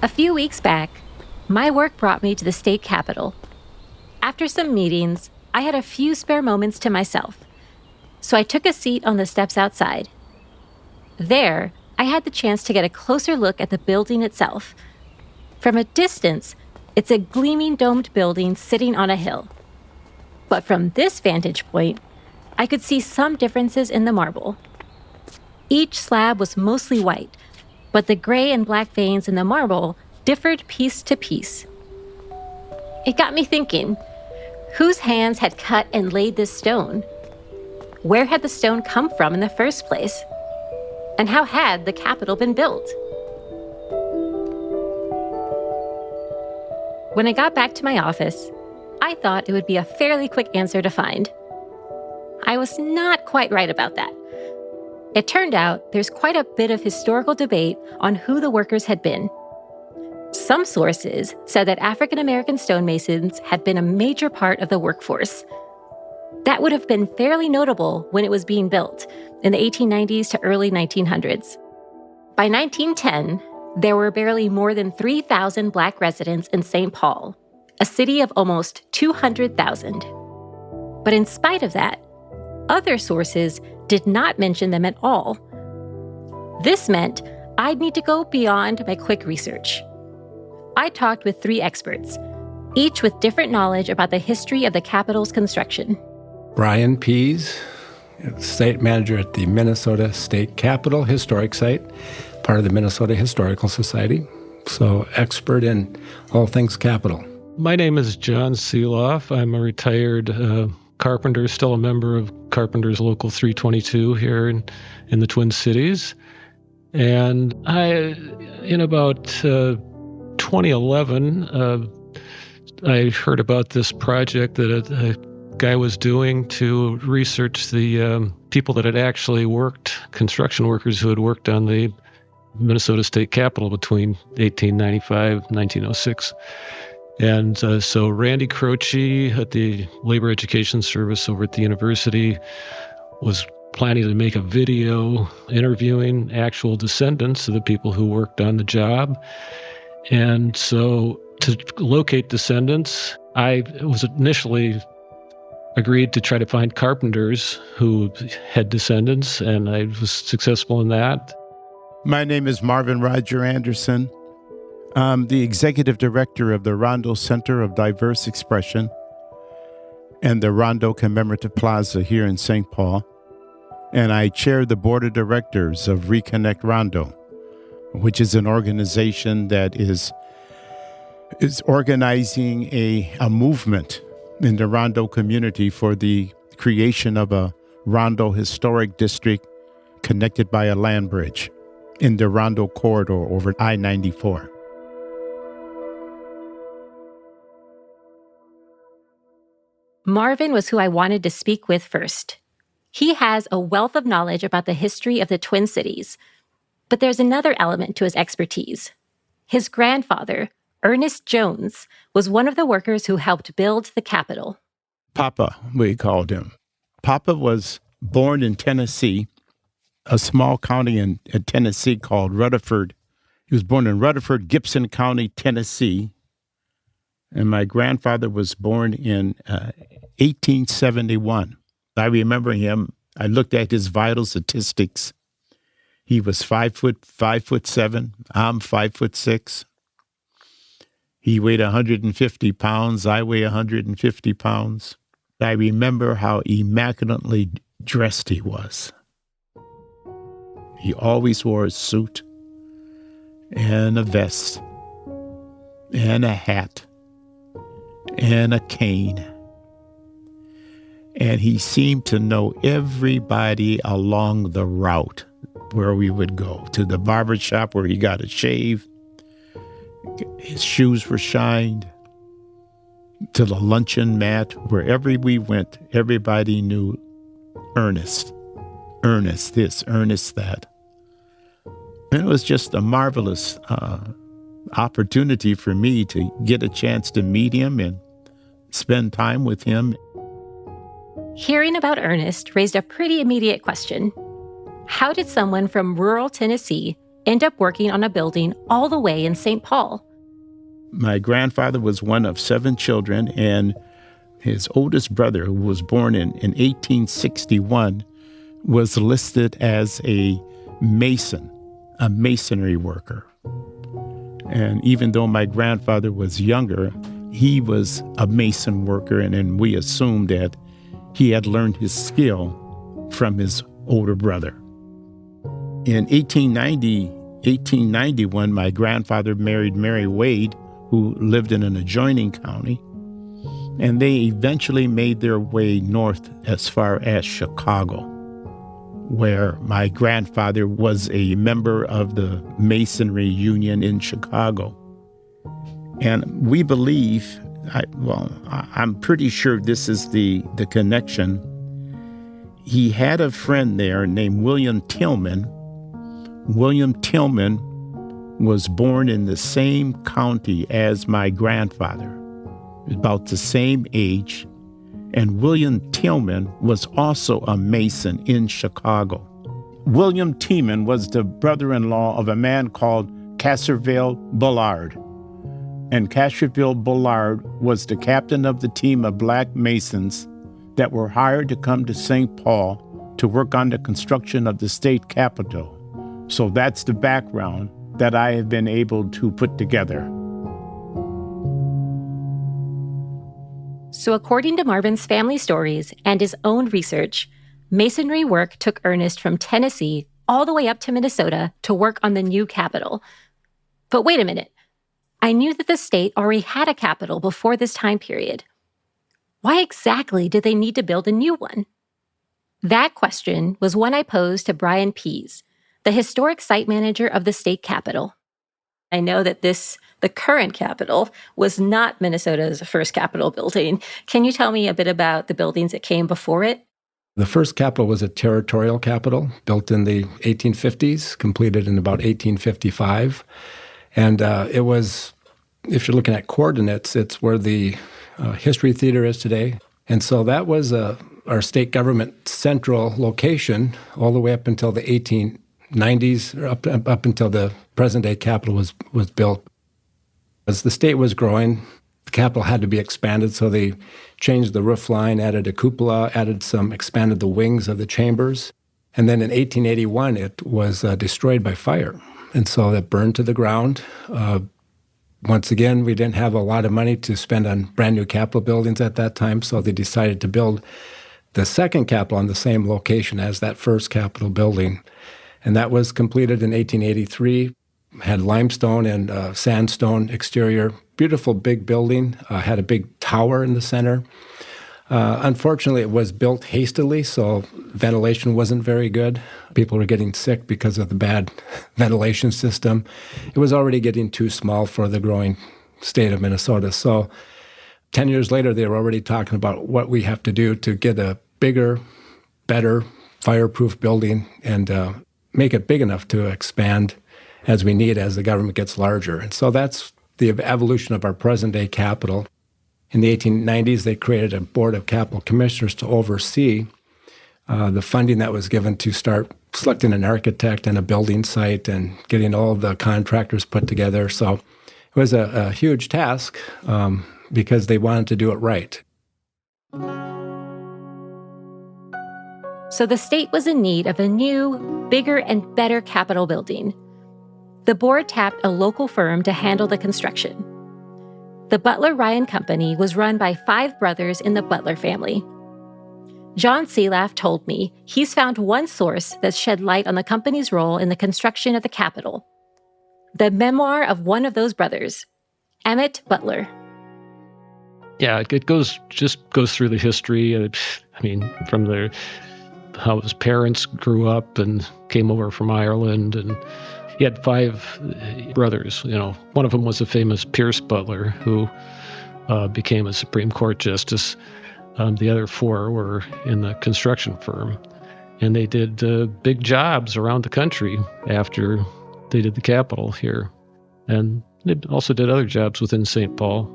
A few weeks back, my work brought me to the state capitol. After some meetings, I had a few spare moments to myself, so I took a seat on the steps outside. There, I had the chance to get a closer look at the building itself. From a distance, it's a gleaming domed building sitting on a hill. But from this vantage point, I could see some differences in the marble. Each slab was mostly white, but the gray and black veins in the marble differed piece to piece. It got me thinking, whose hands had cut and laid this stone? Where had the stone come from in the first place? And how had the Capitol been built? When I got back to my office, I thought it would be a fairly quick answer to find. I was not quite right about that. It turned out there's quite a bit of historical debate on who the workers had been. Some sources said that African American stonemasons had been a major part of the workforce. That would have been fairly notable when it was being built in the 1890s to early 1900s. By 1910, there were barely more than 3,000 Black residents in St. Paul, a city of almost 200,000. But in spite of that, other sources did not mention them at all. This meant I'd need to go beyond my quick research. I talked with 3 experts, each with different knowledge about the history of the Capitol's construction. Brian Pease, state manager at the Minnesota State Capitol Historic Site, part of the Minnesota Historical Society, so expert in all things Capitol. My name is John Sielaff. I'm a retired carpenter, still a member of Carpenters Local 322 here in the Twin Cities. And in about 2011, I heard about this project that a guy was doing to research the people that had actually worked, construction workers who had worked on the Minnesota State Capitol between 1895 and 1906. And so Randy Croce at the Labor Education Service over at the university was planning to make a video interviewing actual descendants of the people who worked on the job. And so to locate descendants, I was initially agreed to try to find carpenters who had descendants, and I was successful in that. My name is Marvin Roger Anderson. I'm the executive director of the Rondo Center of Diverse Expression and the Rondo Commemorative Plaza here in St. Paul. And I chair the board of directors of Reconnect Rondo, which is an organization that is organizing a movement in the Rondo community for the creation of a Rondo historic district connected by a land bridge in the Rondo corridor over I-94. Marvin was who I wanted to speak with first. He has a wealth of knowledge about the history of the Twin Cities, but there's another element to his expertise. His grandfather, Ernest Jones, was one of the workers who helped build the Capitol. Papa, we called him. Papa was born in Tennessee, a small county in Tennessee called Rutherford. He was born in Rutherford, Gibson County, Tennessee. And my grandfather was born in 1871. I remember him. I looked at his vital statistics. He was 5'7". I'm 5'6". He weighed 150 pounds. I weigh 150 pounds. I remember how immaculately dressed he was. He always wore a suit and a vest and a hat and a cane. And he seemed to know everybody along the route where we would go. To the barber shop where he got a shave. His shoes were shined. To the luncheon mat, wherever we went, everybody knew Ernest. Ernest this, Ernest that. And it was just a marvelous opportunity for me to get a chance to meet him and spend time with him. Hearing about Ernest raised a pretty immediate question. How did someone from rural Tennessee end up working on a building all the way in St. Paul? My grandfather was one of 7 children, and his oldest brother, who was born in 1861, was listed as a mason, a masonry worker. And even though my grandfather was younger, he was a mason worker, and we assumed that he had learned his skill from his older brother. In 1891, my grandfather married Mary Wade, who lived in an adjoining county, and they eventually made their way north as far as Chicago, where my grandfather was a member of the Masonry Union in Chicago. And we believe, I'm pretty sure this is the connection. He had a friend there named William Tillman. William Tillman was born in the same county as my grandfather, about the same age. And William Tillman was also a Mason in Chicago. William Tillman was the brother-in-law of a man called Casserville Bullard. And Casserville Bullard was the captain of the team of black Masons that were hired to come to St. Paul to work on the construction of the state capitol. So that's the background that I have been able to put together. So according to Marvin's family stories and his own research, masonry work took earnest from Tennessee all the way up to Minnesota to work on the new capital. But wait a minute. I knew that the state already had a capital before this time period. Why exactly did they need to build a new one? That question was one I posed to Brian Pease, the historic site manager of the state capitol. I know that the current capitol was not Minnesota's first capitol building. Can you tell me a bit about the buildings that came before it? The first capitol was a territorial capitol built in the 1850s, completed in about 1855. And it was, if you're looking at coordinates, it's where the History Theater is today. And so that was our state government central location all the way up until the 1890s, or up until the present-day capitol was built. As the state was growing, the capitol had to be expanded, so they changed the roof line, added a cupola, expanded the wings of the chambers. And then in 1881, it was destroyed by fire. And so that burned to the ground. Once again, we didn't have a lot of money to spend on brand new capitol buildings at that time, so they decided to build the second capitol on the same location as that first capitol building. And that was completed in 1883, had limestone and sandstone exterior, beautiful big building, had a big tower in the center. Unfortunately, it was built hastily, so ventilation wasn't very good. People were getting sick because of the bad ventilation system. It was already getting too small for the growing state of Minnesota. So 10 years later, they were already talking about what we have to do to get a bigger, better, fireproof building and make it big enough to expand as we need as the government gets larger. And so that's the evolution of our present-day capitol. In the 1890s, they created a board of capital commissioners to oversee the funding that was given to start selecting an architect and a building site and getting all the contractors put together. So it was a huge task because they wanted to do it right. So the state was in need of a new, bigger, and better capitol building. The board tapped a local firm to handle the construction. The Butler Ryan Company was run by 5 brothers in the Butler family. John Sielaff told me he's found one source that shed light on the company's role in the construction of the Capitol. The memoir of one of those brothers, Emmett Butler. Yeah, it goes through the history. From how his parents grew up and came over from Ireland, and he had 5 brothers. One of them was the famous Pierce Butler, who became a Supreme Court justice. The other 4 were in the construction firm, and they did big jobs around the country after they did the Capitol here. And they also did other jobs within St. Paul.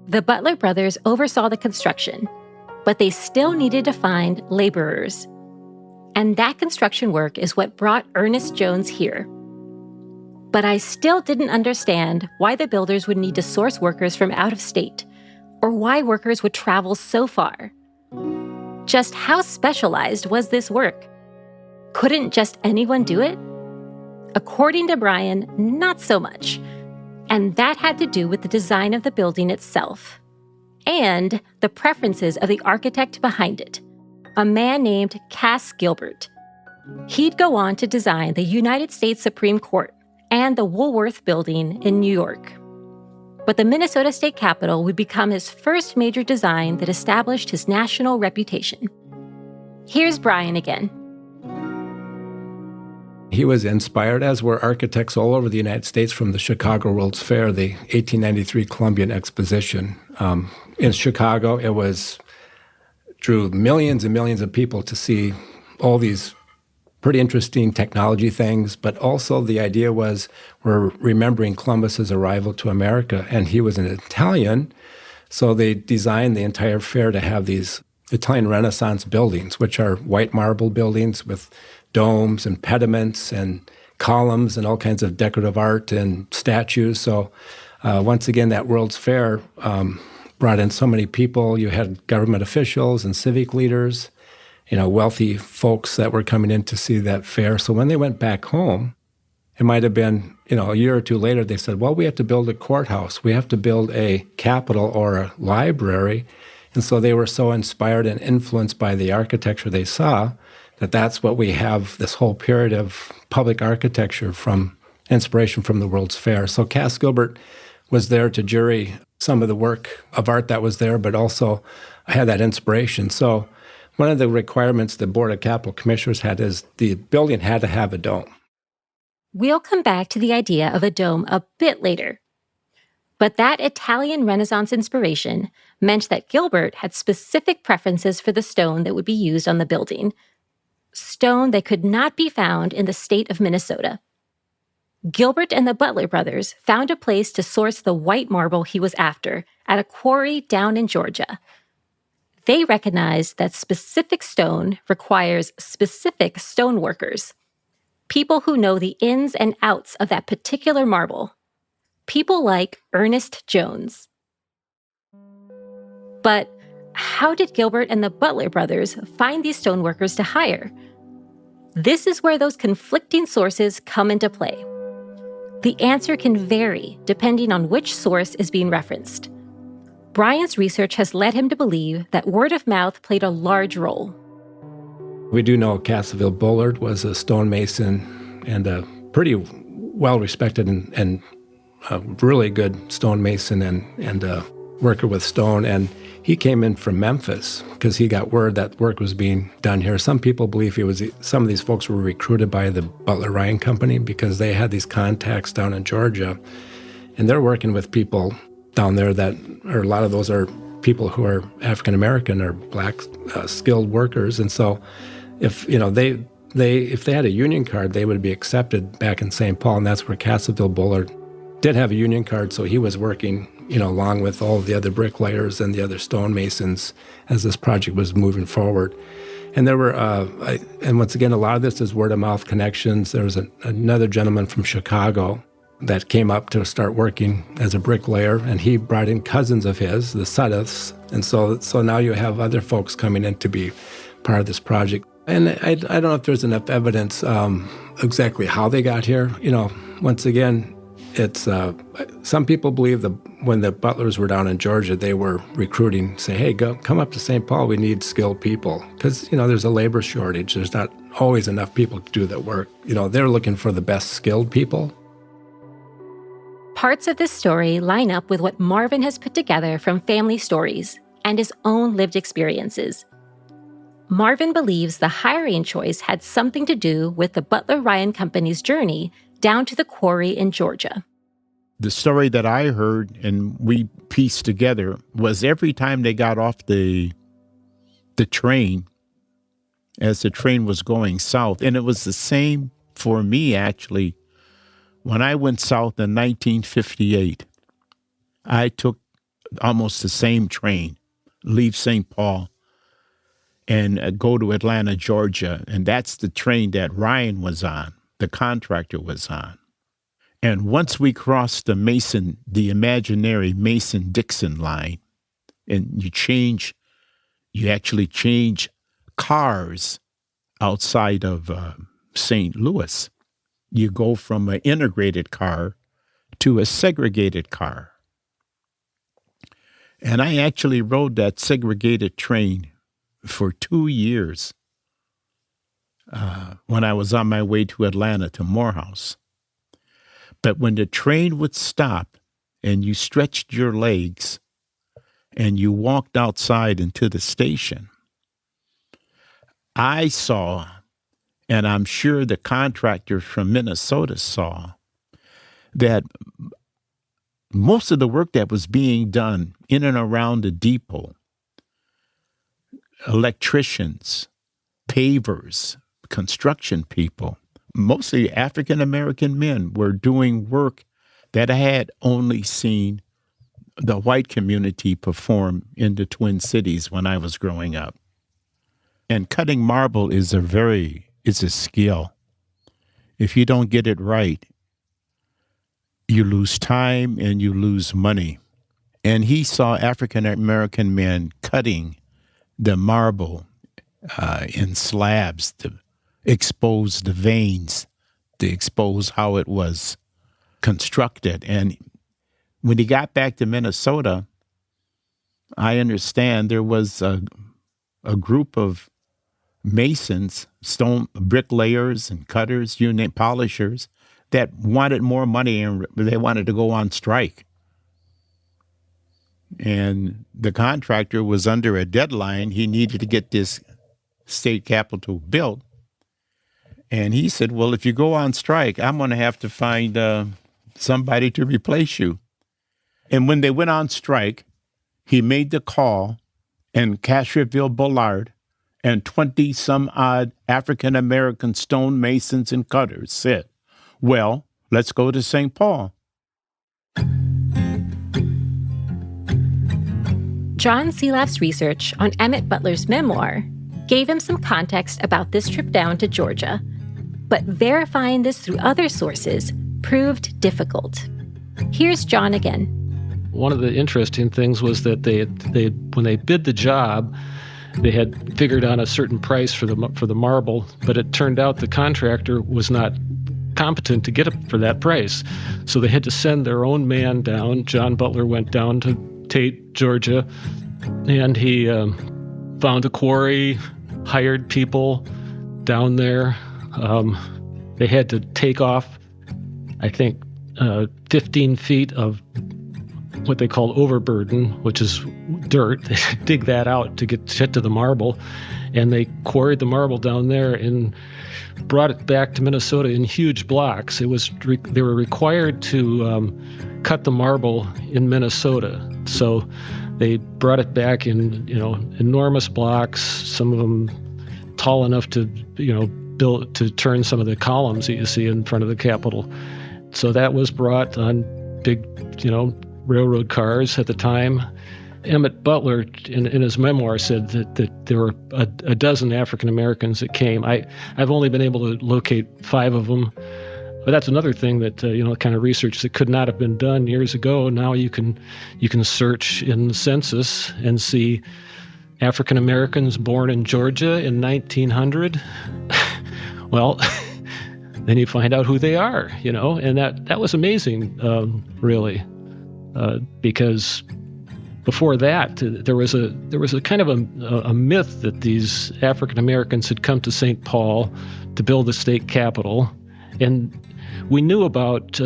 The Butler brothers oversaw the construction, but they still needed to find laborers. And that construction work is what brought Ernest Jones here. But I still didn't understand why the builders would need to source workers from out of state, or why workers would travel so far. Just how specialized was this work? Couldn't just anyone do it? According to Brian, not so much. And that had to do with the design of the building itself, and the preferences of the architect behind it, a man named Gilbert. He'd go on to design the United States Supreme Court and the Woolworth Building in New York. But the Minnesota State Capitol would become his first major design that established his national reputation. Here's Brian again. He was inspired, as were architects all over the United States, from the Chicago World's Fair, the 1893 Columbian Exposition. In Chicago, drew millions and millions of people to see all these pretty interesting technology things, but also the idea was we're remembering Columbus's arrival to America, and he was an Italian, so they designed the entire fair to have these Italian Renaissance buildings, which are white marble buildings with domes and pediments and columns and all kinds of decorative art and statues. So once again, that World's Fair brought in so many people. You had government officials and civic leaders, wealthy folks that were coming in to see that fair. So when they went back home, it might have been, a year or two later, they said, well, we have to build a courthouse. We have to build a capitol or a library. And so they were so inspired and influenced by the architecture they saw that's what we have, this whole period of public architecture from inspiration from the World's Fair. So Gilbert was there to jury some of the work of art that was there, but also had that inspiration. So one of the requirements the Board of Capitol Commissioners had is the building had to have a dome. We'll come back to the idea of a dome a bit later. But that Italian Renaissance inspiration meant that Gilbert had specific preferences for the stone that would be used on the building. Stone that could not be found in the state of Minnesota. Gilbert and the Butler brothers found a place to source the white marble he was after at a quarry down in Georgia. They recognized that specific stone requires specific stone workers, people who know the ins and outs of that particular marble, people like Ernest Jones. But how did Gilbert and the Butler brothers find these stoneworkers to hire? This is where those conflicting sources come into play. The answer can vary depending on which source is being referenced. Brian's research has led him to believe that word of mouth played a large role. We do know Cassville Bullard was a stonemason and a pretty well-respected and a really good stonemason and a worker with stone. And he came in from Memphis because he got word that work was being done here. Some people believe some of these folks were recruited by the Butler Ryan Company because they had these contacts down in Georgia. And they're working with people down there a lot of those are people who are African American or black skilled workers. And so if they had a union card, they would be accepted back in St. Paul. And that's where Cassville Bullard did have a union card. So he was working along with all the other bricklayers and the other stonemasons as this project was moving forward. And there were, and once again, a lot of this is word-of-mouth connections. There was another gentleman from Chicago that came up to start working as a bricklayer, and he brought in cousins of his, the Sielaffs. And so now you have other folks coming in to be part of this project. And I don't know if there's enough evidence exactly how they got here. Once again, it's some people believe that when the Butlers were down in Georgia, they were recruiting, say, hey, come up to St. Paul, we need skilled people. Because, there's a labor shortage. There's not always enough people to do that work. They're looking for the best skilled people. Parts of this story line up with what Marvin has put together from family stories and his own lived experiences. Marvin believes the hiring choice had something to do with the Butler Ryan Company's journey down to the quarry in Georgia. The story that I heard and we pieced together was every time they got off the train, as the train was going south, and it was the same for me, actually. When I went south in 1958, I took almost the same train, leave St. Paul, and go to Atlanta, Georgia. And that's the train that Ryan was on, the contractor was on. And once we crossed the imaginary Mason-Dixon line, and you actually change cars outside of St. Louis. You go from an integrated car to a segregated car. And I actually rode that segregated train for 2 years when I was on my way to Atlanta to Morehouse. But when the train would stop and you stretched your legs and you walked outside into the station, I saw, and I'm sure the contractors from Minnesota saw, that most of the work that was being done in and around the depot, electricians, pavers, construction people, mostly African-American men, were doing work that I had only seen the white community perform in the Twin Cities when I was growing up. And cutting marble is it's a skill. If you don't get it right, you lose time and you lose money. And he saw African-American men cutting the marble in slabs to expose the veins, to expose how it was constructed. And when he got back to Minnesota, I understand there was a group of masons, stone bricklayers and cutters, polishers, that wanted more money and they wanted to go on strike. And the contractor was under a deadline. He needed to get this state capitol built. And he said, well, if you go on strike, I'm going to have to find somebody to replace you. And when they went on strike, he made the call, and Castroville Bullard and 20-some-odd African-American stonemasons and cutters said, well, let's go to St. Paul. John Sielaff's research on Emmett Butler's memoir gave him some context about this trip down to Georgia, but verifying this through other sources proved difficult. Here's John again. One of the interesting things was that they when they bid the job, they had figured on a certain price for the marble, but it turned out the contractor was not competent to get it for that price. So they had to send their own man down. John Butler went down to Tate, Georgia, and he found a quarry, hired people down there. They had to take off, I think, 15 feet of what they call overburden, which is dirt. They dig that out to get to the marble, and they quarried the marble down there and brought it back to Minnesota in huge blocks. They were required to cut the marble in Minnesota, so they brought it back in enormous blocks. Some of them tall enough to build to turn some of the columns that you see in front of the Capitol. So that was brought on big railroad cars at the time. Emmett Butler, in his memoir, said that there were a dozen African Americans that came. I've only been able to locate 5 of them, but that's another thing that kind of research that could not have been done years ago. Now you can search in the census and see African Americans born in Georgia in 1900. Well, then you find out who they are, and that was amazing, really. Because before that, there was a kind of a myth that these African Americans had come to St. Paul to build the state capitol, and we knew about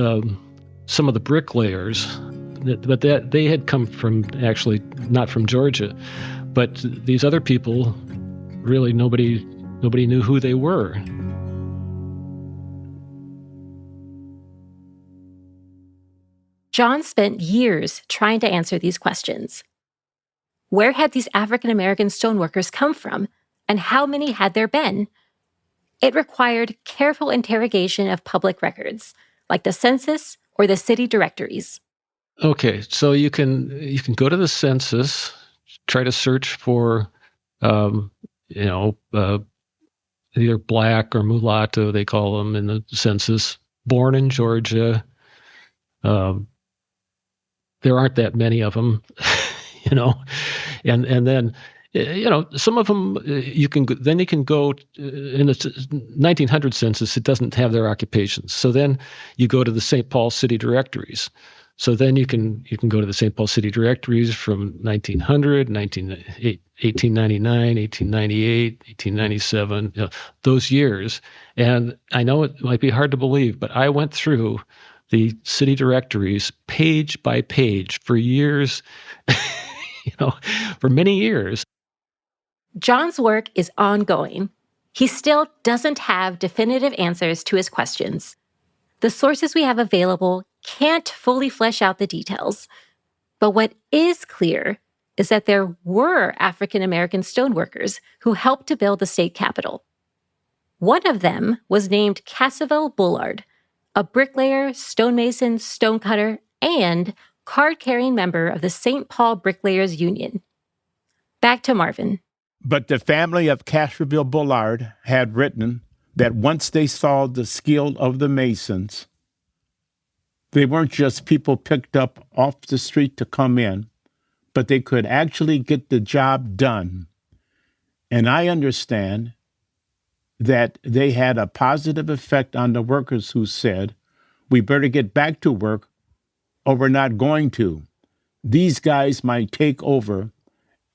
some of the bricklayers, but that they had come from actually not from Georgia, but these other people, really nobody knew who they were. John spent years trying to answer these questions. Where had these African American stoneworkers come from, and how many had there been? It required careful interrogation of public records, like the census or the city directories. Okay, so you can go to the census, try to search for, either black or mulatto, they call them in the census, born in Georgia, There aren't that many of them, and then some of them you can go in the 1900 census. It doesn't have their occupations, so then you go to the St. Paul city directories. So then you can go to the St. Paul city directories from 1900, 1899, 1898, 1897, those years. And I know it might be hard to believe, but I went through the city directories page by page for years, for many years. John's work is ongoing. He still doesn't have definitive answers to his questions. The sources we have available can't fully flesh out the details. But what is clear is that there were African American stoneworkers who helped to build the state capitol. One of them was named Cassavell Bullard, a bricklayer, stonemason, stonecutter, and card-carrying member of the St. Paul Bricklayers Union. Back to Marvin. But the family of Cassavell Bullard had written that once they saw the skill of the masons, they weren't just people picked up off the street to come in, but they could actually get the job done. And I understand that they had a positive effect on the workers who said, we better get back to work or we're not going to. These guys might take over.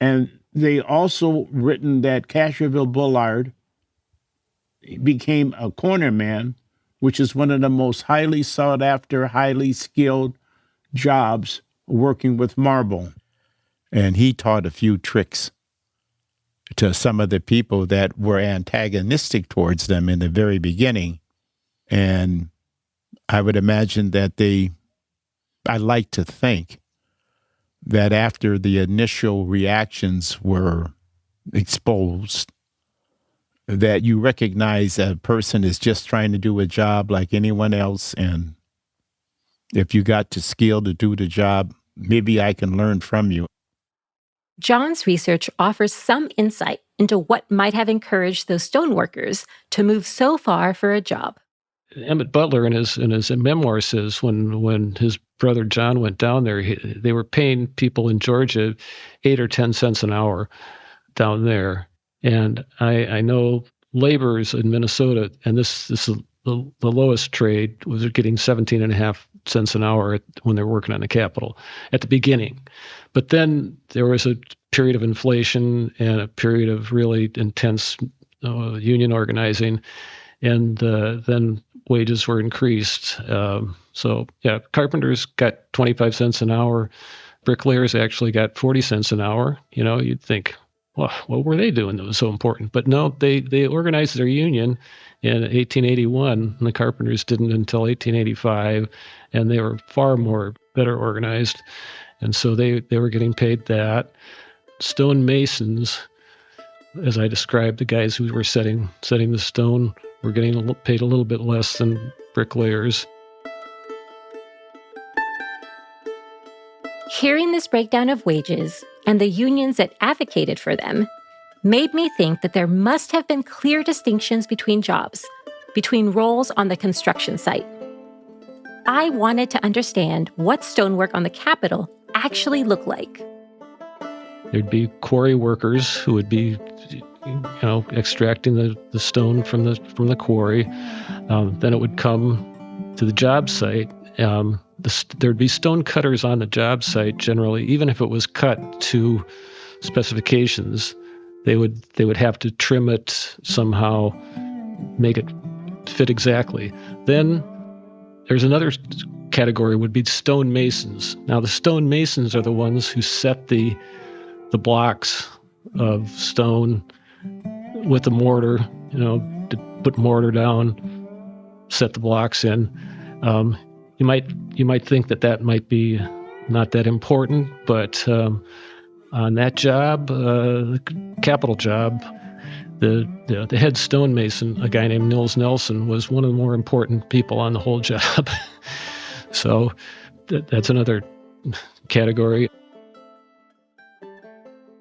And they also written that Cassavell Bullard became a cornerman, which is one of the most highly sought after, highly skilled jobs working with marble. And he taught a few tricks to some of the people that were antagonistic towards them in the very beginning. And I would imagine that I like to think that after the initial reactions were exposed, that you recognize a person is just trying to do a job like anyone else. And if you got the skill to do the job, maybe I can learn from you. John's research offers some insight into what might have encouraged those stoneworkers to move so far for a job. Emmett Butler in his memoir says when his brother John went down there, they were paying people in Georgia 8 or 10 cents an hour down there. And I know laborers in Minnesota, and this is the lowest trade, was getting 17.5 cents an hour when they were working on the Capitol at the beginning. But then there was a period of inflation and a period of really intense union organizing, and then wages were increased. Carpenters got 25 cents an hour. Bricklayers actually got 40 cents an hour. You'd think, well, what were they doing that was so important? But no, they organized their union in 1881, and the carpenters didn't until 1885, and they were far more better organized. And so they were getting paid that. Stone masons, as I described, the guys who were setting the stone, were getting paid a little bit less than bricklayers. Hearing this breakdown of wages and the unions that advocated for them made me think that there must have been clear distinctions between jobs, between roles on the construction site. I wanted to understand what stonework on the Capitol actually looked like. There'd be quarry workers who would be, extracting the stone from the quarry. Then it would come to the job site. There'd be stone cutters on the job site generally, even if it was cut to specifications. They would have to trim it somehow, make it fit exactly. Then there's another category would be stone masons. Now the stone masons are the ones who set the blocks of stone with the mortar, to put mortar down, set the blocks in. You might think that might be not that important, but on that job, the Capitol job, the head stonemason, a guy named Nils Nelson, was one of the more important people on the whole job. So that's another category.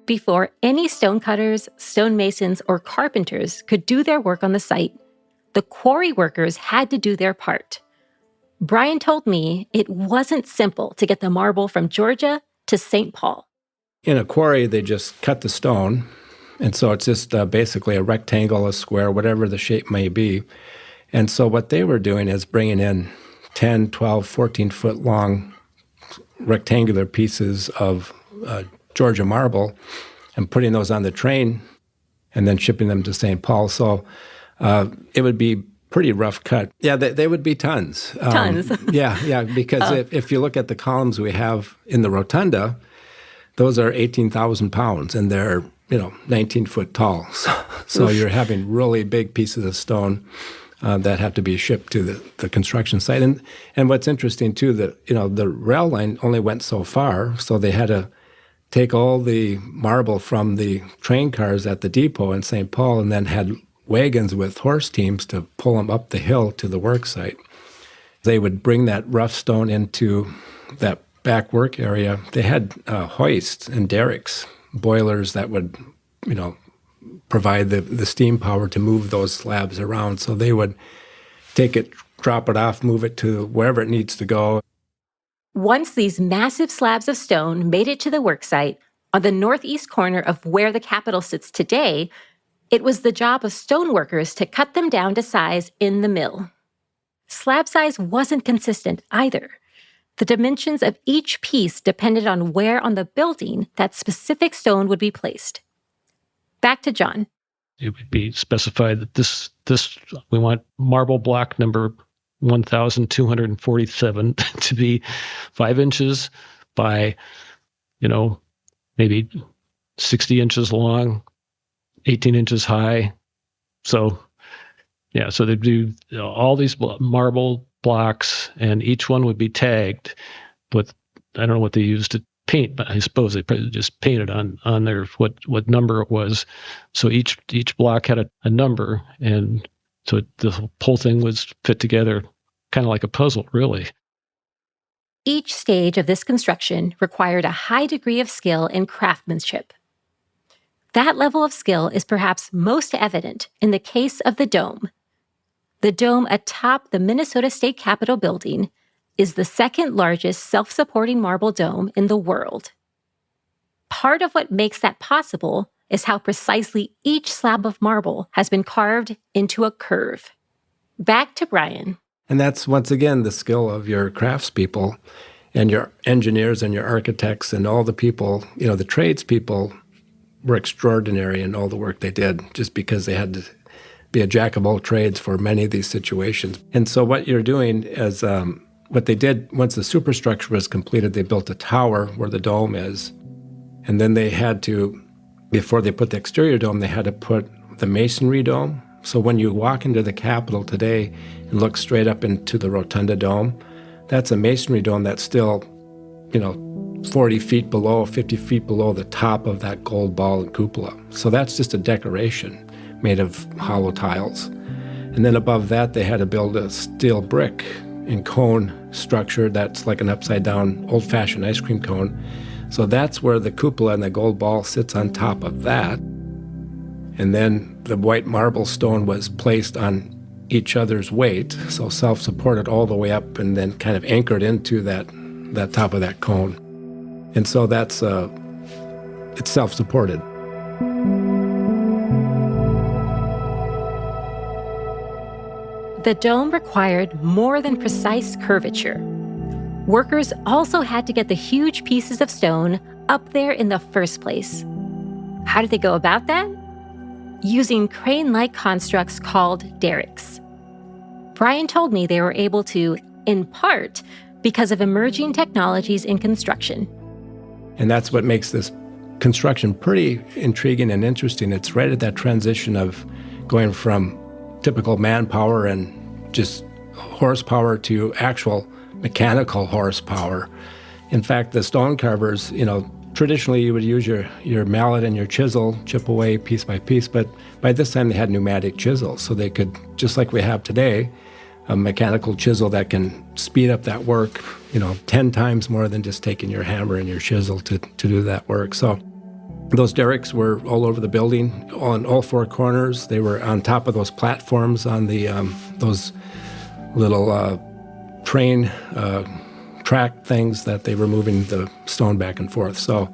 Before any stonecutters, stonemasons, or carpenters could do their work on the site, the quarry workers had to do their part. Brian told me it wasn't simple to get the marble from Georgia to St. Paul. In a quarry, they just cut the stone, and so it's just basically a rectangle, a square, whatever the shape may be. And so what they were doing is bringing in 10, 12, 14-foot long rectangular pieces of Georgia marble and putting those on the train and then shipping them to St. Paul. So it would be pretty rough cut. Yeah, they would be tons. Tons. Yeah, because if you look at the columns we have in the rotunda, those are 18,000 pounds, and they're 19 foot tall. So you're having really big pieces of stone that have to be shipped to the construction site. And what's interesting too, that the rail line only went so far, so they had to take all the marble from the train cars at the depot in St. Paul, and then had wagons with horse teams to pull them up the hill to the work site. They would bring that rough stone into that back work area. They had hoists and derricks, boilers that would, provide the steam power to move those slabs around. So they would take it, drop it off, move it to wherever it needs to go. Once these massive slabs of stone made it to the worksite on the northeast corner of where the Capitol sits today, it was the job of stoneworkers to cut them down to size in the mill. Slab size wasn't consistent either. The dimensions of each piece depended on where on the building that specific stone would be placed. Back to John. It would be specified that this we want marble block number 1,247 to be 5 inches by, maybe 60 inches long, 18 inches high. So, so they'd do all these marble blocks, and each one would be tagged with, I don't know what they used to paint, but I suppose they probably just painted on there what number it was. So each block had a number, and so the whole thing was fit together kind of like a puzzle, really. Each stage of this construction required a high degree of skill and craftsmanship. That level of skill is perhaps most evident in the case of the dome. The dome atop the Minnesota State Capitol building is the second largest self-supporting marble dome in the world. Part of what makes that possible is how precisely each slab of marble has been carved into a curve. Back to Brian. And that's, once again, the skill of your craftspeople and your engineers and your architects and all the people, the tradespeople were extraordinary in all the work they did, just because they had to be a jack of all trades for many of these situations. And so what you're doing is, what they did, once the superstructure was completed, they built a tower where the dome is. And then they had to, before they put the exterior dome, they had to put the masonry dome. So when you walk into the Capitol today and look straight up into the Rotunda Dome, that's a masonry dome that's still, 40 feet below, 50 feet below the top of that gold ball and cupola. So that's just a decoration made of hollow tiles. And then above that, they had to build a steel brick and cone structure that's like an upside-down old-fashioned ice cream cone. So that's where the cupola and the gold ball sits on top of that. And then the white marble stone was placed on each other's weight, so self-supported all the way up and then kind of anchored into that top of that cone. And so that's it's self-supported. The dome required more than precise curvature. Workers also had to get the huge pieces of stone up there in the first place. How did they go about that? Using crane-like constructs called derricks. Brian told me they were able to, in part, because of emerging technologies in construction. And that's what makes this construction pretty intriguing and interesting. It's right at that transition of going from typical manpower and just horsepower to actual mechanical horsepower. In fact, the stone carvers, traditionally you would use your mallet and your chisel, chip away piece by piece, but by this time they had pneumatic chisels, so they could, just like we have today, a mechanical chisel that can speed up that work, 10 times more than just taking your hammer and your chisel to do that work. So those derricks were all over the building, on all four corners. They were on top of those platforms on the those little train track things that they were moving the stone back and forth. So,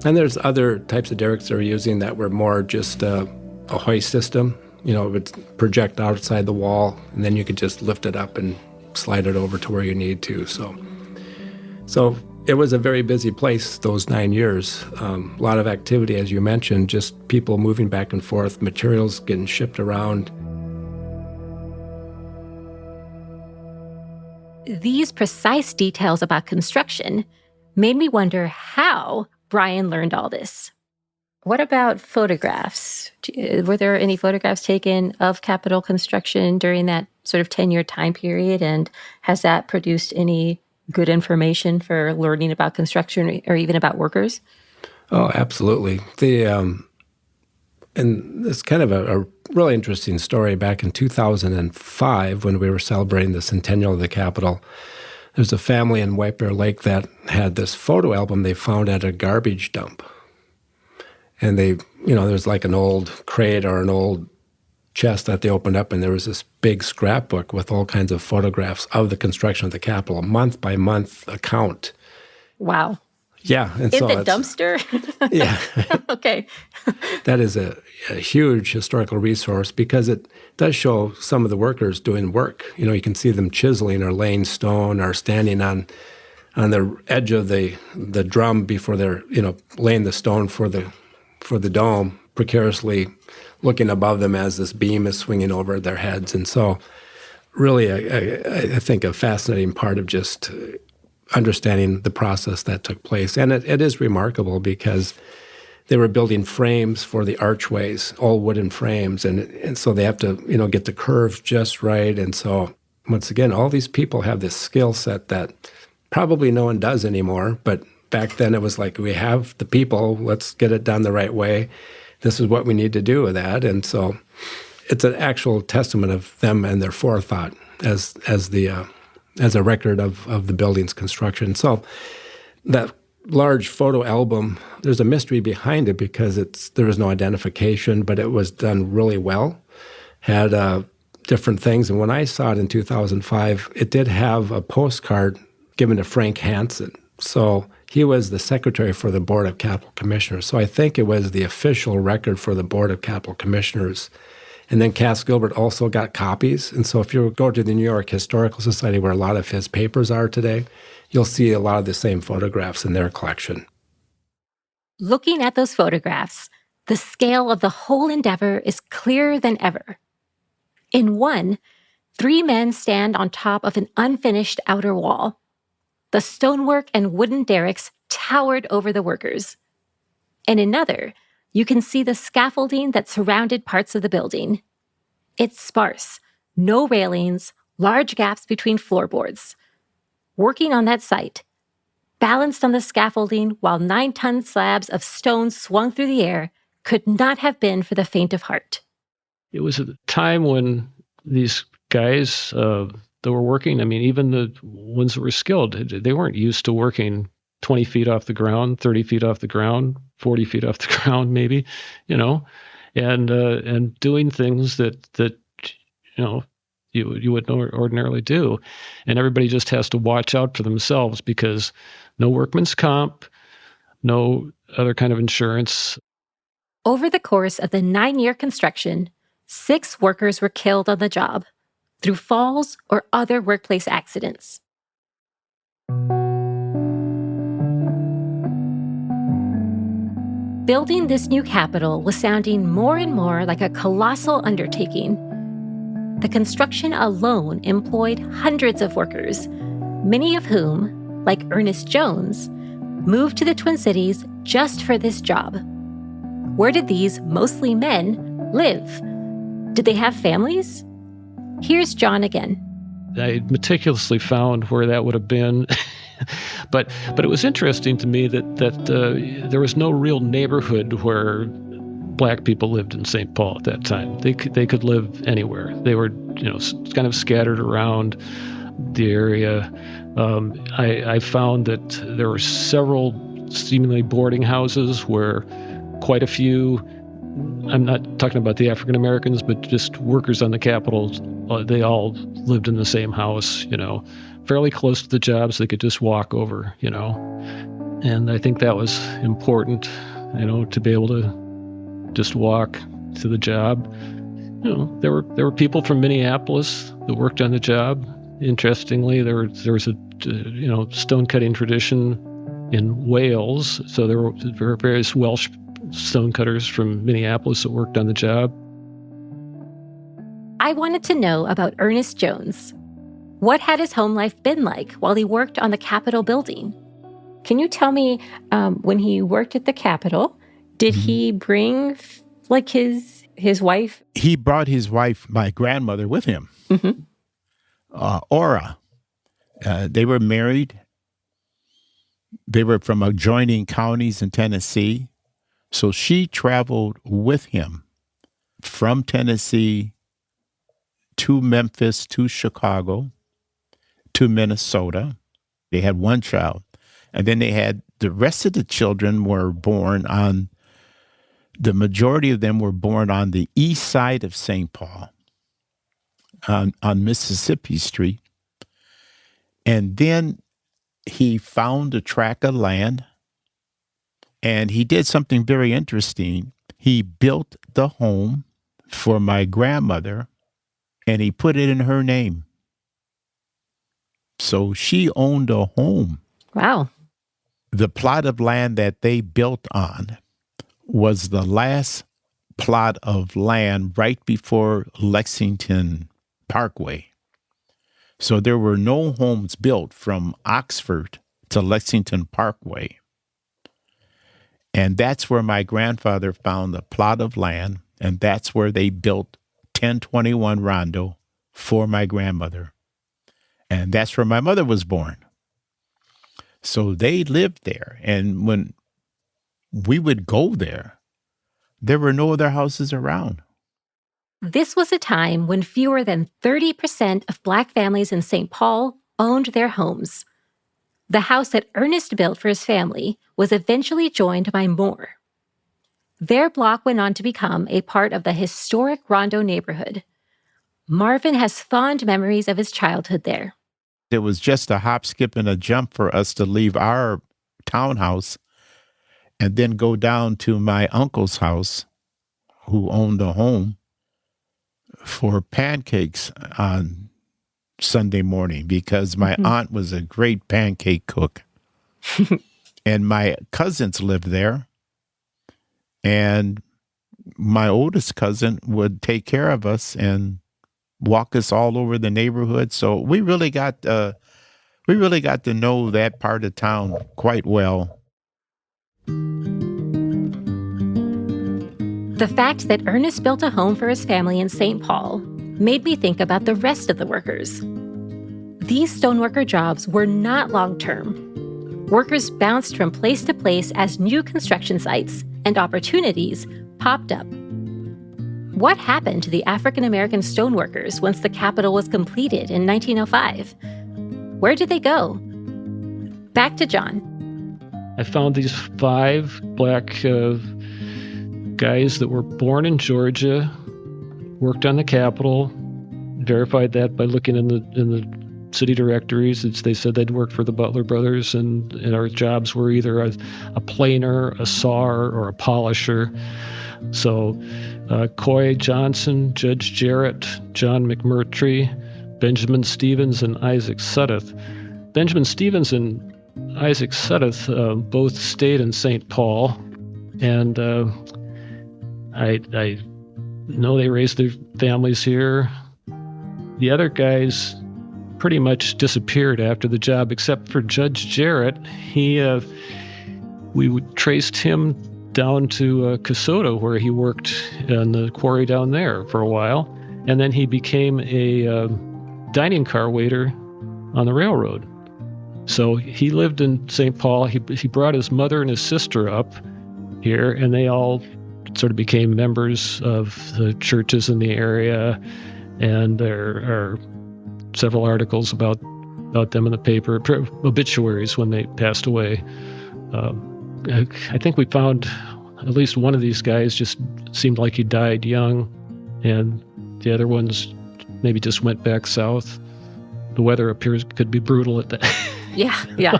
and there's other types of derricks they're using that were more just a hoist system. It would project outside the wall, and then you could just lift it up and slide it over to where you need to. So it was a very busy place those 9 years. A lot of activity, as you mentioned, just people moving back and forth, materials getting shipped around. These precise details about construction made me wonder how Brian learned all this. What about photographs? Were there any photographs taken of Capitol construction during that sort of 10-year time period? And has that produced any good information for learning about construction or even about workers? Oh, absolutely. And it's kind of a really interesting story. Back in 2005, when we were celebrating the centennial of the Capitol, there's a family in White Bear Lake that had this photo album they found at a garbage dump. And there's like an old crate or an old chest that they opened up, and there was this big scrapbook with all kinds of photographs of the construction of the Capitol, month by month account. Wow. Yeah. And in the dumpster? Yeah. Okay. That is a huge historical resource because it does show some of the workers doing work. You can see them chiseling or laying stone or standing on the edge of the drum before they're, laying the stone for the dome, precariously looking above them as this beam is swinging over their heads. And so really, I think a fascinating part of just understanding the process that took place. And it is remarkable because they were building frames for the archways, all wooden frames. And so they have to, get the curves just right. And so once again, all these people have this skill set that probably no one does anymore. But back then it was like, we have the people, let's get it done the right way. This is what we need to do with that. And so it's an actual testament of them and their forethought as a record of the building's construction. So that large photo album, there's a mystery behind it because there was no identification, but it was done really well, had different things. And when I saw it in 2005, it did have a postcard given to Frank Hansen. So he was the secretary for the Board of Capitol Commissioners. So I think it was the official record for the Board of Capitol Commissioners. And then Cass Gilbert also got copies. And so if you go to the New York Historical Society, where a lot of his papers are today, you'll see a lot of the same photographs in their collection. Looking at those photographs, the scale of the whole endeavor is clearer than ever. In one, 3 men stand on top of an unfinished outer wall. The stonework and wooden derricks towered over the workers. In another, you can see the scaffolding that surrounded parts of the building. It's sparse, no railings, large gaps between floorboards. Working on that site, balanced on the scaffolding while 9-ton slabs of stone swung through the air, could not have been for the faint of heart. It was a time when these guys that were working, even the ones that were skilled, they weren't used to working 20 feet off the ground, 30 feet off the ground, 40 feet off the ground, maybe, and doing things that you would ordinarily do. And everybody just has to watch out for themselves because no workman's comp, no other kind of insurance. Over the course of the 9-year construction, 6 workers were killed on the job through falls or other workplace accidents. Building this new Capitol was sounding more and more like a colossal undertaking. The construction alone employed hundreds of workers, many of whom, like Ernest Jones, moved to the Twin Cities just for this job. Where did these, mostly men, live? Did they have families? Here's John again. I meticulously found where that would have been. But it was interesting to me that there was no real neighborhood where Black people lived in St. Paul at that time. They could live anywhere. They were kind of scattered around the area. I found that there were several seemingly boarding houses where quite a few, I'm not talking about the African Americans, but just workers on the Capitol, they all lived in the same house, fairly close to the job so they could just walk over, And I think that was important, to be able to just walk to the job. There were people from Minneapolis that worked on the job. Interestingly, there was a stone cutting tradition in Wales, so there were various Welsh stonecutters from Minneapolis that worked on the job. I wanted to know about Ernest Jones. What had his home life been like while he worked on the Capitol building? Can you tell me, when he worked at the Capitol, did he bring his wife? He brought his wife, my grandmother, with him. Aura. They were married. They were from adjoining counties in Tennessee. So she traveled with him from Tennessee to Memphis, to Chicago, to Minnesota. They had one child. And then they had the rest of the children were born on, the majority of them were born on the east side of St. Paul, on Mississippi Street. And then he found a tract of land, and he did something very interesting. He built the home for my grandmother, and he put it in her name. So she owned a home. Wow. The plot of land that they built on was the last plot of land right before Lexington Parkway. So there were no homes built from Oxford to Lexington Parkway. And that's where my grandfather found the plot of land, and that's where they built 1021 Rondo for my grandmother. And that's where my mother was born. So they lived there. And when we would go there, there were no other houses around. This was a time when fewer than 30% of Black families in St. Paul owned their homes. The house that Ernest built for his family was eventually joined by more. Their block went on to become a part of the historic Rondo neighborhood. Marvin has fond memories of his childhood there. It was just a hop, skip, and a jump for us to leave our townhouse and then go down to my uncle's house, who owned a home, for pancakes on Sunday morning, because my aunt was a great pancake cook. And my cousins lived there. And my oldest cousin would take care of us and walk us all over the neighborhood. So we really got to know that part of town quite well. The fact that Ernest built a home for his family in St. Paul made me think about the rest of the workers. These stoneworker jobs were not long-term. Workers bounced from place to place as new construction sites and opportunities popped up. What happened to the African-American stoneworkers once the Capitol was completed in 1905? Where did they go? Back to John. I found these 5 Black guys that were born in Georgia, worked on the Capitol, verified that by looking in the city directories. They said they'd worked for the Butler brothers, and our jobs were either a planer, a sawer, or a polisher. So Coy Johnson, Judge Jarrett, John McMurtry, Benjamin Stevens, and Isaac Suddeth. Benjamin Stevens and Isaac Suddeth both stayed in St. Paul, and I know they raised their families here. The other guys pretty much disappeared after the job, except for Judge Jarrett. We traced him down to Kasota, where he worked in the quarry down there for a while, and then he became a dining car waiter on the railroad. So he lived in St. Paul. He brought his mother and his sister up here, and they all sort of became members of the churches in the area, and there are several articles about them in the paper, obituaries when they passed away. I think we found at least one of these guys just seemed like he died young, and the other ones maybe just went back south. the weather appears could be brutal at that. Yeah, yeah.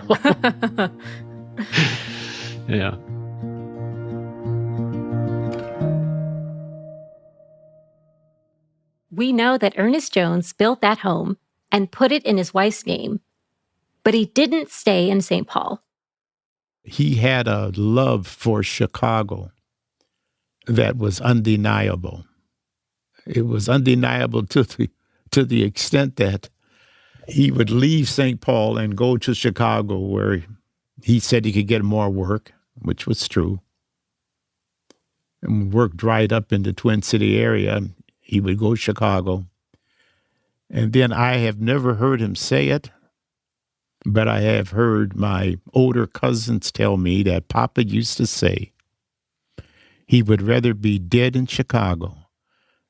Yeah. We know that Ernest Jones built that home and put it in his wife's name, but he didn't stay in St. Paul. He had a love for Chicago that was undeniable. It was undeniable to the extent that he would leave St. Paul and go to Chicago, where he said he could get more work, which was true. And when work dried up in the Twin City area, he would go to Chicago. And then I have never heard him say it, but I have heard my older cousins tell me that Papa used to say he would rather be dead in Chicago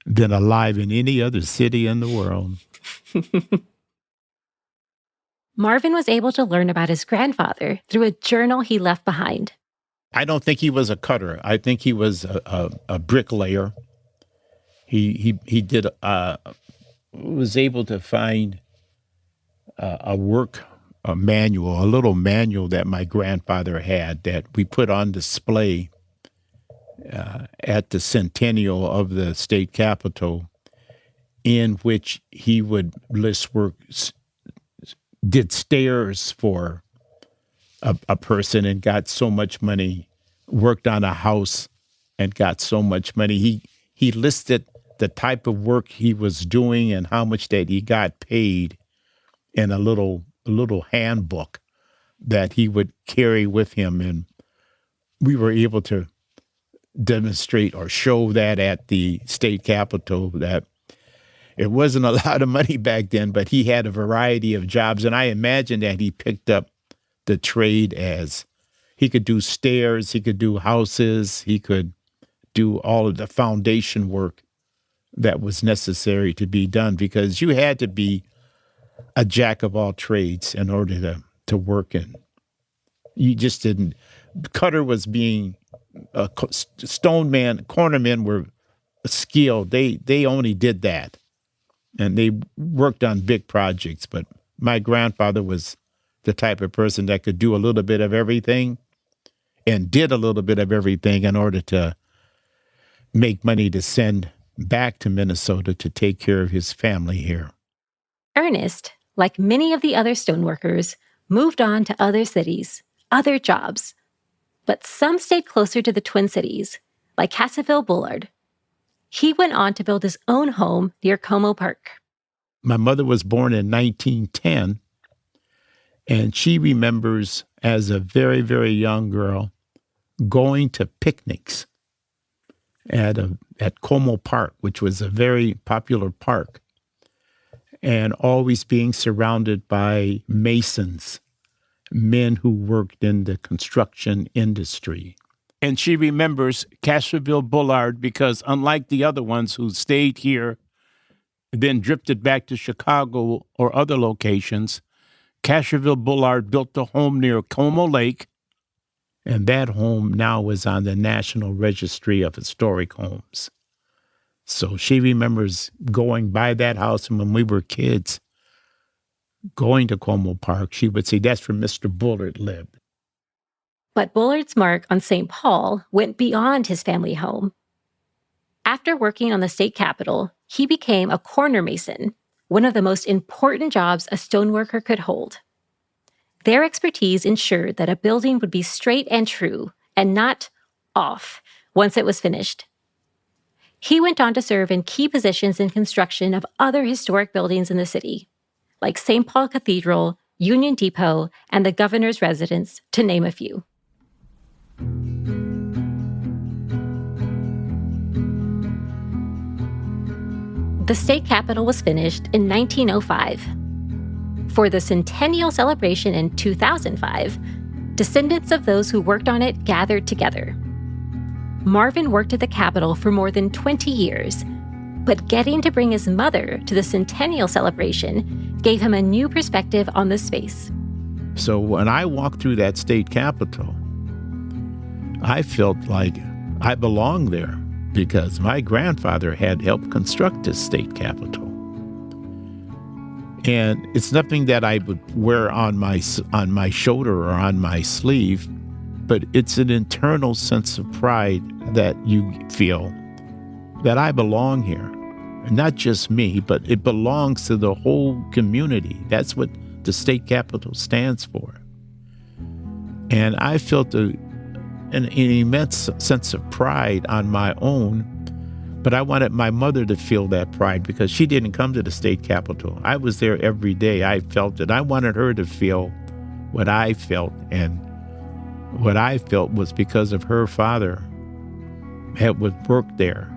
than alive in any other city in the world. Marvin was able to learn about his grandfather through a journal he left behind. I don't think he was a cutter. I think he was a bricklayer. He was able to find a manual, a little manual that my grandfather had that we put on display at the centennial of the state capitol, in which he would list work, did stairs for a person and got so much money, worked on a house and got so much money. He listed the type of work he was doing and how much that he got paid in a little handbook that he would carry with him. And we were able to demonstrate or show that at the state capitol, that it wasn't a lot of money back then, but he had a variety of jobs. And I imagine that he picked up the trade as he could do stairs, he could do houses, he could do all of the foundation work that was necessary to be done, because you had to be a jack of all trades in order to work in. You just didn't. Cutter was being a stone man, cornermen were skilled. They only did that, and they worked on big projects. But my grandfather was the type of person that could do a little bit of everything and did a little bit of everything in order to make money to send back to Minnesota to take care of his family here. Ernest, like many of the other stoneworkers, moved on to other cities, other jobs. But some stayed closer to the Twin Cities, like Cassaville Bullard. He went on to build his own home near Como Park. My mother was born in 1910, and she remembers as a very, very young girl going to picnics at Como Park, which was a very popular park, and always being surrounded by masons, men who worked in the construction industry. And she remembers Cassaville Bullard because, unlike the other ones who stayed here, then drifted back to Chicago or other locations, Cassaville Bullard built a home near Como Lake, and that home now is on the National Registry of Historic Homes. So she remembers going by that house, and when we were kids, going to Como Park, she would say, that's where Mr. Bullard lived. But Bullard's mark on St. Paul went beyond his family home. After working on the state capitol, he became a corner mason, one of the most important jobs a stoneworker could hold. Their expertise ensured that a building would be straight and true, and not off, once it was finished. He went on to serve in key positions in construction of other historic buildings in the city, like St. Paul Cathedral, Union Depot, and the governor's residence, to name a few. The state capitol was finished in 1905. For the centennial celebration in 2005, descendants of those who worked on it gathered together. Marvin worked at the Capitol for more than 20 years, but getting to bring his mother to the centennial celebration gave him a new perspective on the space. So when I walked through that state capitol, I felt like I belonged there because my grandfather had helped construct this state capitol. And it's nothing that I would wear on my shoulder or on my sleeve, but it's an internal sense of pride that you feel that I belong here. And not just me, but it belongs to the whole community. That's what the state capitol stands for. And I felt an immense sense of pride on my own, but I wanted my mother to feel that pride because she didn't come to the state capitol. I was there every day. I felt it. I wanted her to feel what I felt, and what I felt was because of her father had worked there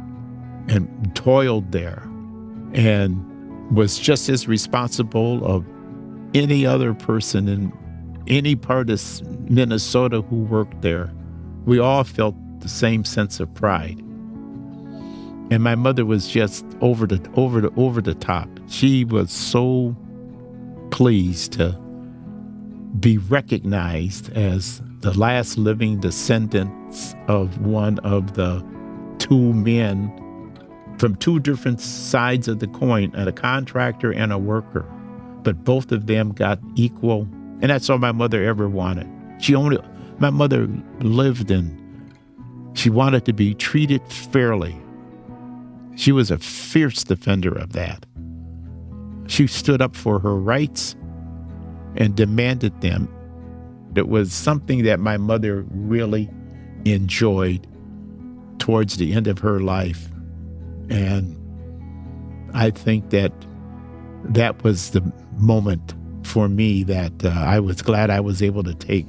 and toiled there and was just as responsible of any other person in any part of Minnesota who worked there. We all felt the same sense of pride. And my mother was just over the top. She was so pleased to be recognized as the last living descendants of one of the two men from two different sides of the coin, a contractor and a worker. But both of them got equal, and that's all my mother ever wanted. My mother she wanted to be treated fairly. She was a fierce defender of that. She stood up for her rights and demanded them. It was something that my mother really enjoyed towards the end of her life. And I think that was the moment for me that I was glad I was able to take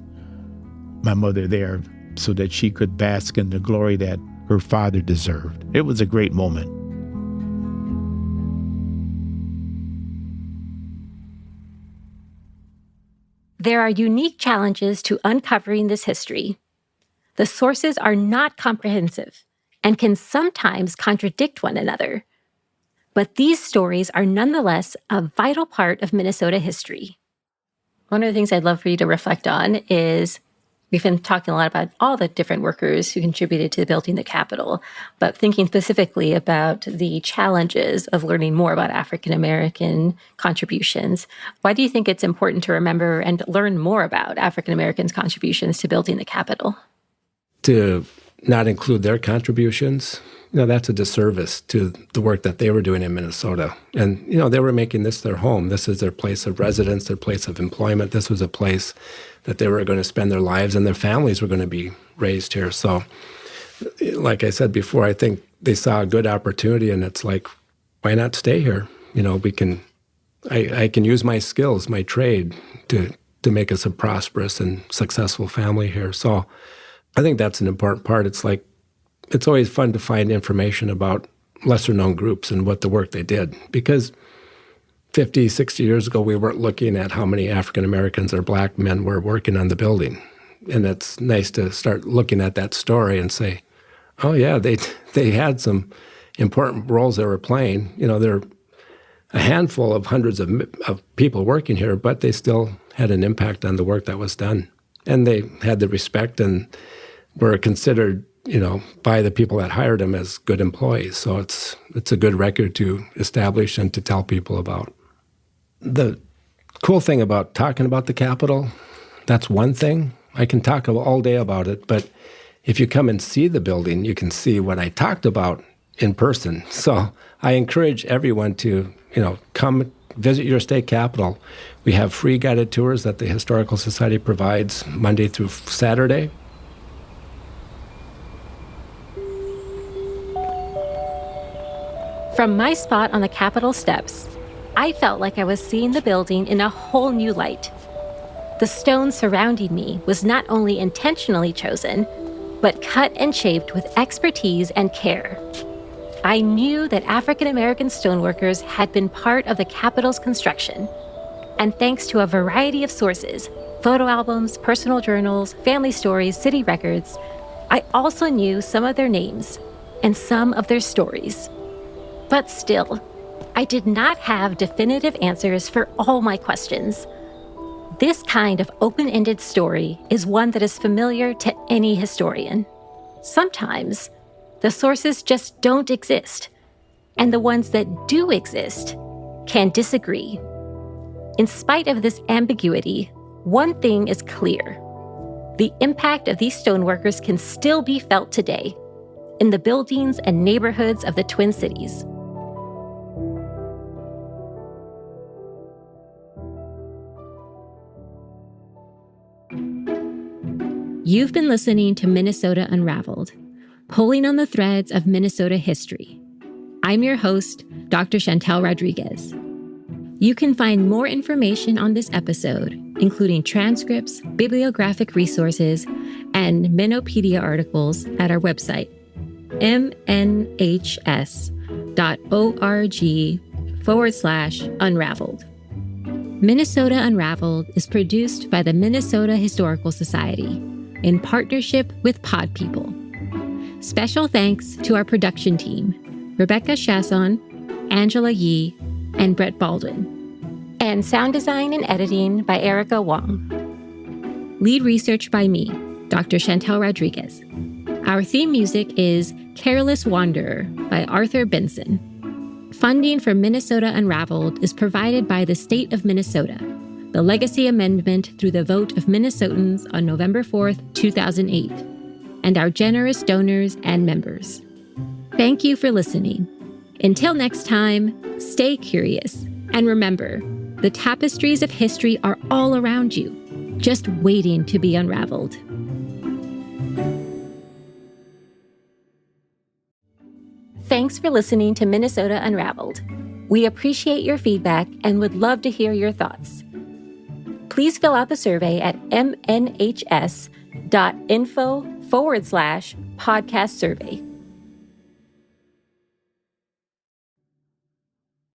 my mother there so that she could bask in the glory that her father deserved. It was a great moment. There are unique challenges to uncovering this history. The sources are not comprehensive and can sometimes contradict one another. But these stories are nonetheless a vital part of Minnesota history. One of the things I'd love for you to reflect on is we've been talking a lot about all the different workers who contributed to building the Capitol, but thinking specifically about the challenges of learning more about African American contributions. Why do you think it's important to remember and learn more about African Americans' contributions to building the Capitol? To not include their contributions, that's a disservice to the work that they were doing in Minnesota. And, they were making this their home. This is their place of residence, their place of employment. This was a place that they were going to spend their lives, and their families were going to be raised here. So, like I said before, I think they saw a good opportunity, and it's like, why not stay here? I can use my skills, my trade, to make us a prosperous and successful family here. So I think that's an important part. It's always fun to find information about lesser-known groups and what the work they did. Because 50, 60 years ago, we weren't looking at how many African Americans or black men were working on the building. And it's nice to start looking at that story and say, oh, yeah, they had some important roles they were playing. There are a handful of hundreds of people working here, but they still had an impact on the work that was done. And they had the respect and were considered, by the people that hired them as good employees. So it's a good record to establish and to tell people about. The cool thing about talking about the Capitol, that's one thing. I can talk all day about it, but if you come and see the building, you can see what I talked about in person. So I encourage everyone to, come visit your state capitol. We have free guided tours that the Historical Society provides Monday through Saturday. From my spot on the Capitol steps, I felt like I was seeing the building in a whole new light. The stone surrounding me was not only intentionally chosen, but cut and shaped with expertise and care. I knew that African American stoneworkers had been part of the Capitol's construction. And thanks to a variety of sources, photo albums, personal journals, family stories, city records, I also knew some of their names and some of their stories. But still, I did not have definitive answers for all my questions. This kind of open-ended story is one that is familiar to any historian. Sometimes, the sources just don't exist, and the ones that do exist can disagree. In spite of this ambiguity, one thing is clear. The impact of these stoneworkers can still be felt today in the buildings and neighborhoods of the Twin Cities. You've been listening to Minnesota Unraveled, pulling on the threads of Minnesota history. I'm your host, Dr. Chantel Rodríguez. You can find more information on this episode, including transcripts, bibliographic resources, and Minopedia articles at our website, mnhs.org/unraveled. Minnesota Unraveled is produced by the Minnesota Historical Society in partnership with Pod People. Special thanks to our production team, Rebecca Chasson, Angela Yee, and Brett Baldwin. And sound design and editing by Erica Wong. Lead research by me, Dr. Chantel Rodríguez. Our theme music is Careless Wanderer by Arthur Benson. Funding for Minnesota Unraveled is provided by the state of Minnesota, the legacy amendment through the vote of Minnesotans on November 4th, 2008, and our generous donors and members. Thank you for listening. Until next time, stay curious, and remember, the tapestries of history are all around you, just waiting to be unraveled. Thanks for listening to Minnesota Unraveled. We appreciate your feedback and would love to hear your thoughts. Please fill out the survey at mnhs.info/podcast survey.